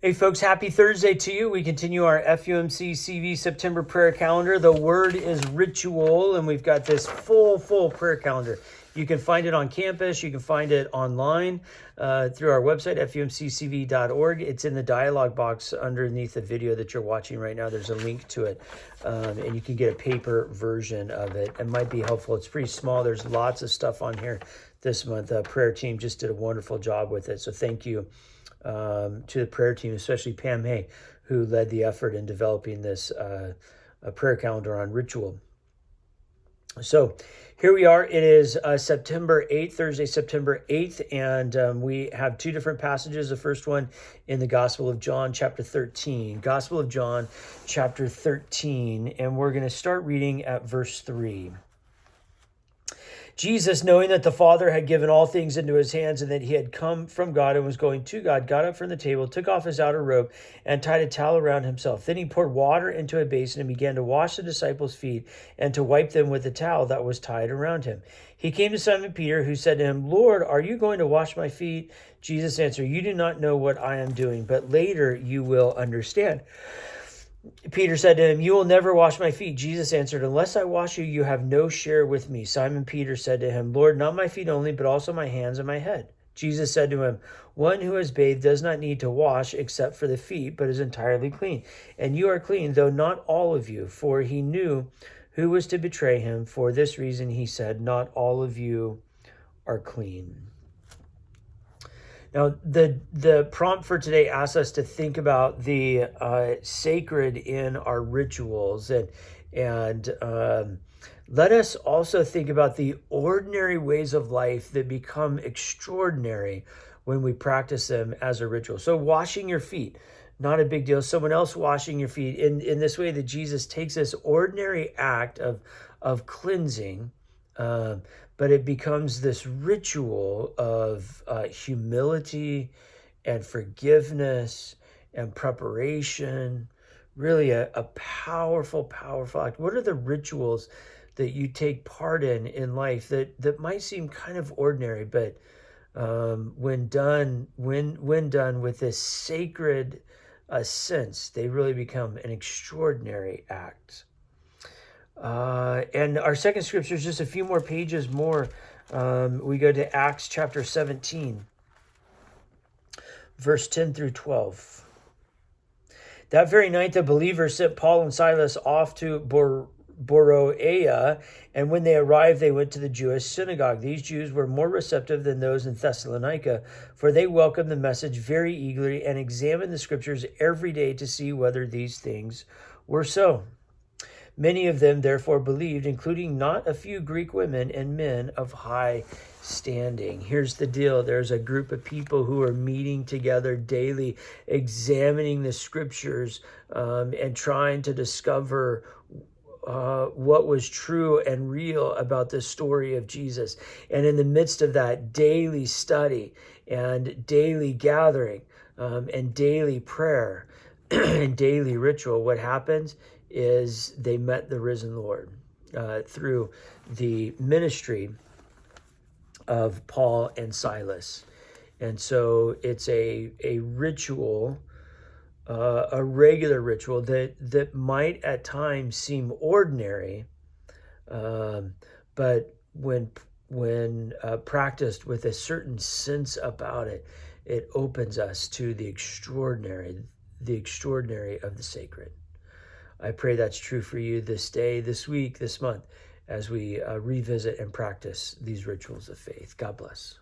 Hey folks, happy Thursday to you. We continue our FUMCCV September prayer calendar. The word is ritual, and we've got this full prayer calendar. You can find it on campus. You can find it online through our website, FUMCCV.org. It's in the dialog box underneath the video that you're watching right now. There's a link to it, and you can get a paper version of it. It might be helpful. It's pretty small. There's lots of stuff on here this month. The prayer team just did a wonderful job with it, so thank you to the prayer team, especially Pam Hay, who led the effort in developing this prayer calendar on ritual. So here we are. It is September 8th, Thursday, September 8th, and we have two different passages. The first one in the Gospel of John, chapter 13. Gospel of John, chapter 13, and we're going to start reading at verse 3. Jesus, knowing that the Father had given all things into his hands and that he had come from God and was going to God, got up from the table, took off his outer robe, and tied a towel around himself. Then he poured water into a basin and began to wash the disciples' feet and to wipe them with the towel that was tied around him. He came to Simon Peter, who said to him, "Lord, are you going to wash my feet?" Jesus answered, "You do not know what I am doing, but later you will understand." Peter said to him, "You will never wash my feet." Jesus answered, "Unless I wash you, you have no share with me." Simon Peter said to him, "Lord, not my feet only, but also my hands and my head." Jesus said to him, "One who has bathed does not need to wash except for the feet, but is entirely clean. And you are clean, though not all of you." For he knew who was to betray him. For this reason he said, "Not all of you are clean." Now, the prompt for today asks us to think about the sacred in our rituals, and let us also think about the ordinary ways of life that become extraordinary when we practice them as a ritual. So washing your feet, not a big deal. Someone else washing your feet in this way that Jesus takes this ordinary act of cleansing, but it becomes this ritual of humility and forgiveness and preparation. Really a powerful act. What are the rituals that you take part in life that might seem kind of ordinary, but when done with this sacred sense, they really become an extraordinary act. And our second scripture is just a few more pages more. We go to Acts chapter 17, verse 10 through 12. That very night, the believers sent Paul and Silas off to Beroea, and when they arrived, they went to the Jewish synagogue. These Jews were more receptive than those in Thessalonica, for they welcomed the message very eagerly and examined the scriptures every day to see whether these things were so. Many of them therefore believed, including not a few Greek women and men of high standing. Here's the deal. There's a group of people who are meeting together daily, examining the scriptures and trying to discover what was true and real about the story of Jesus. And in the midst of that daily study and daily gathering and daily prayer and daily ritual, what happens is they met the risen Lord through the ministry of Paul and Silas. And so it's a ritual, a regular ritual that might at times seem ordinary, but when practiced with a certain sense about it, it opens us to the extraordinary of the sacred. I pray that's true for you this day, this week, this month, as we revisit and practice these rituals of faith. God bless.